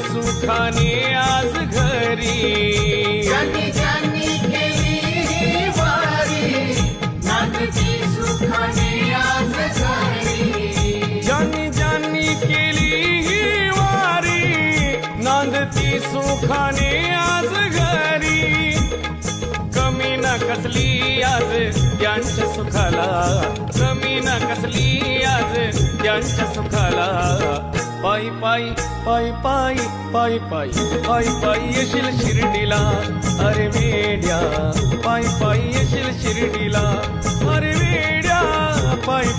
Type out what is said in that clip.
सुखाने आज घरी. ज्यांनी ज्यांनी केली ही वारी नांदती सुखाने आज घरी. ज्यांनी ज्यांनी केली ही वारी नांदती सुखाने आज घरी. कमी न कसली आज यांच्या सुखाला, कमी न कसली आज यांच्या सुखाला. पायी पायी पायी पायी पायी पायी पायी पायी येशील शिर्डीला. अरे वेड्या पायी पायी येशील शिर्डीला. अरे वेड्या पायी